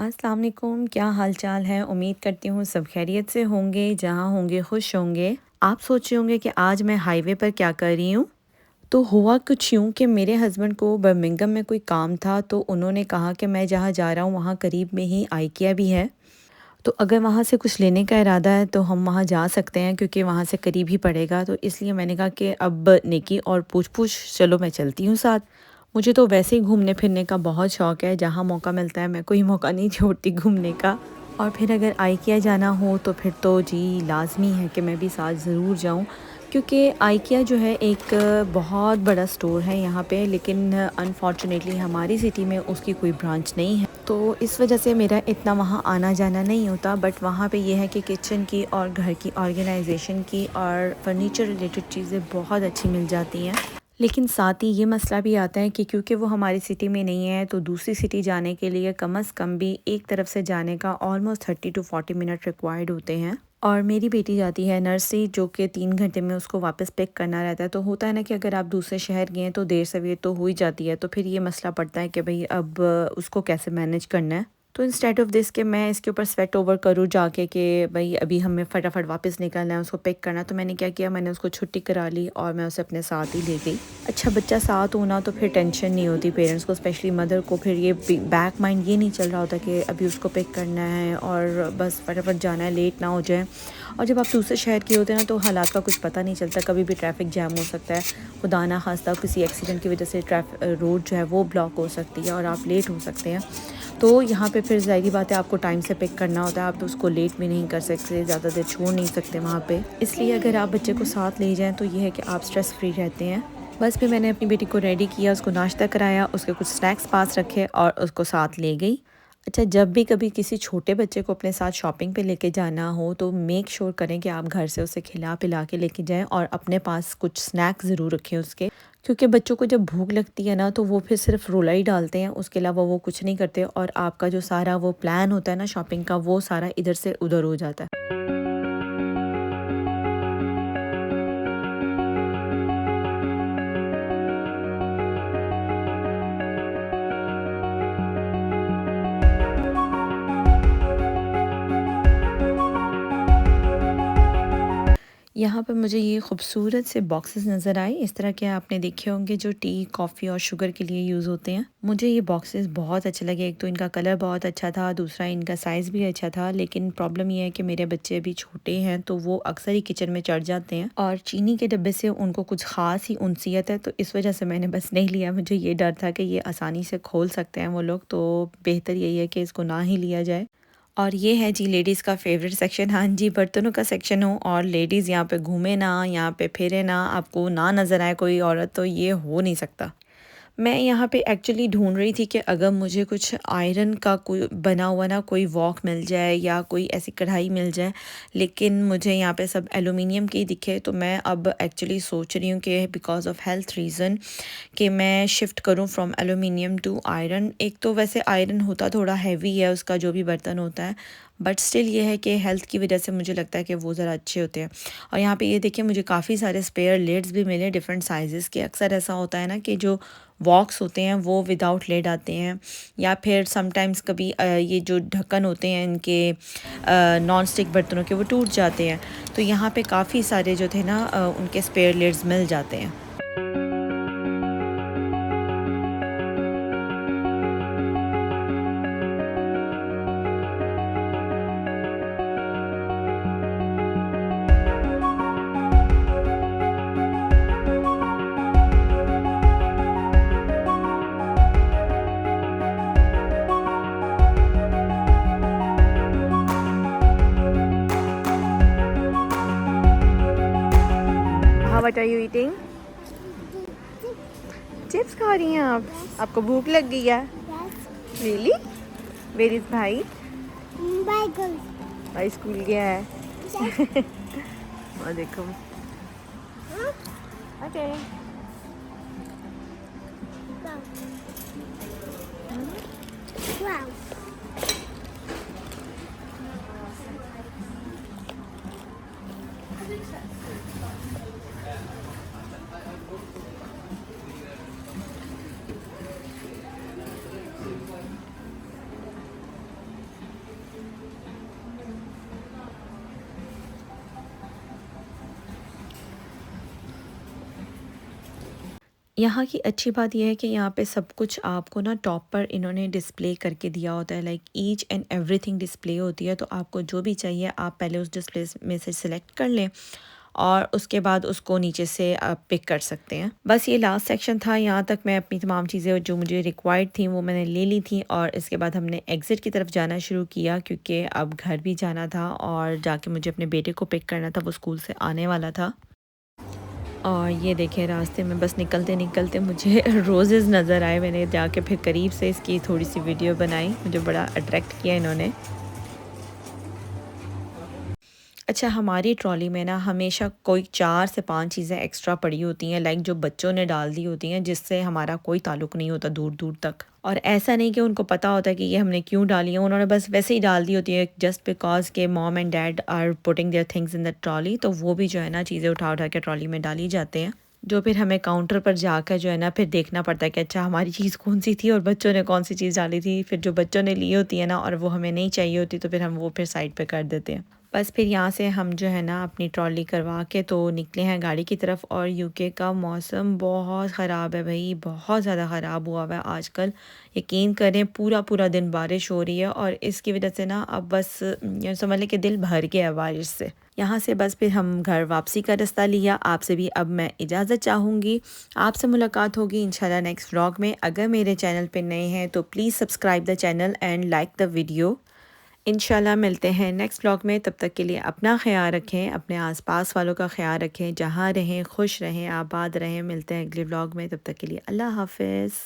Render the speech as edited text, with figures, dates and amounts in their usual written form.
अस्सलाम वालेकुम, क्या हाल चाल है। उम्मीद करती हूँ सब खैरियत से होंगे, जहाँ होंगे खुश होंगे। आप सोच रहे होंगे कि आज मैं हाईवे पर क्या कर रही हूँ। तो हुआ कुछ यूँ कि मेरे हस्बैंड को बर्मिंघम में कोई काम था, तो उन्होंने कहा कि मैं जहाँ जा रहा हूँ वहाँ करीब में ही आइकिया भी है, तो अगर वहाँ से कुछ लेने का इरादा है तो हम वहाँ जा सकते हैं, क्योंकि वहाँ से करीब ही पड़ेगा। तो इसलिए मैंने कहा कि अब नेकी और पूछ पूछ, चलो मैं चलती हूँ साथ। मुझे तो वैसे ही घूमने फिरने का बहुत शौक़ है, जहाँ मौका मिलता है मैं कोई मौका नहीं छोड़ती घूमने का। और फिर अगर आइकिया जाना हो तो फिर तो जी लाज़मी है कि मैं भी साथ ज़रूर जाऊँ, क्योंकि आइकिया जो है एक बहुत बड़ा स्टोर है यहाँ पे, लेकिन अनफॉर्चुनेटली हमारी सिटी में उसकी कोई ब्रांच नहीं है, तो इस वजह से मेरा इतना वहाँ आना जाना नहीं होता। बट वहाँ पे ये है कि किचन की और घर की ऑर्गेनाइजेशन की और फर्नीचर रिलेटेड चीज़ें बहुत अच्छी मिल जाती हैं। लेकिन साथ ही ये मसला भी आता है कि क्योंकि वो हमारी सिटी में नहीं है, तो दूसरी सिटी जाने के लिए कम से कम भी एक तरफ से जाने का ऑलमोस्ट 30 टू 40 मिनट रिक्वायर्ड होते हैं। और मेरी बेटी जाती है नर्सरी, जो कि 3 घंटे में उसको वापस पिक करना रहता है। तो होता है ना कि अगर आप दूसरे शहर गए हैं तो देर सवेर तो हो ही जाती है, तो फिर ये मसला पड़ता है कि भाई अब उसको कैसे मैनेज करना है। तो इंस्टेड ऑफ दिस कि मैं इसके ऊपर स्वेट ओवर करूँ जाके कि भाई अभी हमें फटाफट वापस निकलना है, उसको पिक करना, तो मैंने क्या किया, मैंने उसको छुट्टी करा ली और मैं उसे अपने साथ ही ले गई। अच्छा बच्चा साथ होना तो फिर टेंशन नहीं होती पेरेंट्स को, स्पेशली मदर को। फिर ये बैक माइंड ये नहीं चल रहा होता कि अभी उसको पिक करना है और बस फटाफट जाना है, लेट ना हो जाए। और जब आप दूसरे शहर के होते हैं ना, तो हालात का कुछ पता नहीं चलता, कभी भी ट्रैफिक जैम हो सकता है, खुदा ना खास्ता किसी एक्सीडेंट की वजह से रोड जो है वो ब्लॉक हो सकती है और आप लेट हो सकते हैं। तो यहाँ पे फिर ज़ाहिर बात है आपको टाइम से पिक करना होता है, आप तो उसको लेट भी नहीं कर सकते, ज़्यादा देर छोड़ नहीं सकते वहाँ पे। इसलिए अगर आप बच्चे को साथ ले जाएँ तो ये है कि आप स्ट्रेस फ्री रहते हैं। बस फिर मैंने अपनी बेटी को रेडी किया, उसको नाश्ता कराया, उसके कुछ स्नैक्स पास रखे और उसको साथ ले गई। अच्छा, जब भी कभी किसी छोटे बच्चे को अपने साथ शॉपिंग पे लेके जाना हो तो मेक श्योर करें कि आप घर से उसे खिला पिला के लेके जाएं और अपने पास कुछ स्नैक्स ज़रूर रखें उसके, क्योंकि बच्चों को जब भूख लगती है ना तो वो फिर सिर्फ रोला ही डालते हैं, उसके अलावा वो कुछ नहीं करते और आपका जो सारा वो प्लान होता है ना शॉपिंग का, वो सारा इधर से उधर हो जाता है। यहाँ पर मुझे ये खूबसूरत से बॉक्सेस नज़र आए, इस तरह के आपने देखे होंगे जो टी, कॉफ़ी और शुगर के लिए यूज़ होते हैं। मुझे ये बॉक्सेस बहुत अच्छे लगे, एक तो इनका कलर बहुत अच्छा था, दूसरा इनका साइज़ भी अच्छा था। लेकिन प्रॉब्लम ये है कि मेरे बच्चे अभी छोटे हैं, तो वो अक्सर ही किचन में चढ़ जाते हैं और चीनी के डब्बे से उनको कुछ ख़ास ही उनसियत है, तो इस वजह से मैंने बस नहीं लिया। मुझे ये डर था कि ये आसानी से खोल सकते हैं वो लोग, तो बेहतर यही है कि इसको ना ही लिया जाए। और ये है जी लेडीज़ का फेवरेट सेक्शन। हाँ जी, बर्तनों का सेक्शन हो और लेडीज़ यहाँ पे घूमे ना, यहाँ पे फिरे ना, आपको ना नज़र आए कोई औरत, तो ये हो नहीं सकता। मैं यहाँ पे एक्चुअली ढूंढ रही थी कि अगर मुझे कुछ आयरन का कोई बना हुआ ना कोई वॉक मिल जाए या कोई ऐसी कढ़ाई मिल जाए, लेकिन मुझे यहाँ पे सब एलुमिनियम की दिखे। तो मैं अब एक्चुअली सोच रही हूँ कि बिकॉज़ ऑफ हेल्थ रीज़न कि मैं शिफ्ट करूँ फ्रॉम एलुमिनियम टू आयरन। एक तो वैसे आयरन होता थोड़ा हैवी है उसका जो भी बर्तन होता है, बट स्टिल ये है कि हेल्थ की वजह से मुझे लगता है कि वो ज़रा अच्छे होते हैं। और यहाँ पे ये देखिए मुझे काफ़ी सारे स्पेयर लिड्स भी मिले डिफरेंट साइज़ेस के। अक्सर ऐसा होता है ना कि जो वॉक्स होते हैं वो विदाउट लिड आते हैं, या फिर समटाइम्स कभी ये जो ढक्कन होते हैं इनके नॉन स्टिक बर्तनों के, वो टूट जाते हैं। तो यहाँ पे काफ़ी सारे जो थे ना उनके स्पेयर लिड्स मिल जाते हैं। What are you eating? Chips खा रही हैं आप? आपको भूख लग गई है? रियली? वेयर इज भाई? भाई स्कूल गया है। और देखो ओके। यहाँ की अच्छी बात यह है कि यहाँ पे सब कुछ आपको ना टॉप पर इन्होंने डिस्प्ले करके दिया होता है, like each and everything display होती है। तो आपको जो भी चाहिए आप पहले उस डिस्प्ले में से सिलेक्ट कर लें और उसके बाद उसको नीचे से आप पिक कर सकते हैं। बस ये लास्ट सेक्शन था, यहाँ तक मैं अपनी तमाम चीज़ें जो मुझे रिक्वायर्ड थी वो मैंने ले ली थी और इसके बाद हमने एग्ज़िट की तरफ जाना शुरू किया क्योंकि अब घर भी जाना था और जाके मुझे अपने बेटे को पिक करना था, वो स्कूल से आने वाला था। और ये देखें रास्ते में बस निकलते निकलते मुझे रोज़ेज़ नज़र आए। मैंने जाके फिर करीब से इसकी थोड़ी सी वीडियो बनाई, मुझे बड़ा अट्रैक्ट किया इन्होंने। अच्छा, हमारी ट्रॉली में ना हमेशा कोई 4 से 5 चीज़ें एक्स्ट्रा पड़ी होती हैं, लाइक जो बच्चों ने डाल दी होती हैं, जिससे हमारा कोई ताल्लुक़ नहीं होता दूर-दूर तक। और ऐसा नहीं कि उनको पता होता है कि ये हमने क्यों डाली है, उन्होंने बस वैसे ही डाल दी होती है जस्ट बिकॉज़ के mom and dad are putting their things in the trolley, तो वो भी जो है ना चीज़ें उठा-उठा के ट्रॉली में डाली जाते हैं। जो फिर हमें काउंटर पर जाकर जो है ना फिर देखना पड़ता है कि अच्छा हमारी चीज़ कौन-सी थी और बच्चों ने कौन-सी चीज़ डाली थी। फिर जो बच्चों ने ली होती है ना और वो हमें नहीं चाहिए होती, तो फिर हम वो फिर साइड पे कर देते हैं। बस फिर यहाँ से हम जो है ना अपनी ट्रॉली करवा के तो निकले हैं गाड़ी की तरफ। और यूके का मौसम बहुत ख़राब है भाई, बहुत ज़्यादा ख़राब हुआ हुआ है आजकल। यकीन करें पूरा पूरा दिन बारिश हो रही है और इसकी वजह से ना अब बस ये समझ लें कि दिल भर गया है बारिश से। यहाँ से बस फिर हम घर वापसी का रास्ता लिया। आपसे भी अब मैं इजाज़त चाहूँगी, आपसे मुलाकात होगी इंशाल्लाह नेक्स्ट व्लॉग में। अगर मेरे चैनल पे नए हैं तो please subscribe the channel and like the video. इंशाल्लाह मिलते हैं नेक्स्ट व्लॉग में, तब तक के लिए अपना ख्याल रखें, अपने आसपास वालों का ख्याल रखें, जहाँ रहें खुश रहें, आबाद रहें। मिलते हैं अगले व्लॉग में, तब तक के लिए अल्लाह हाफ़िज़।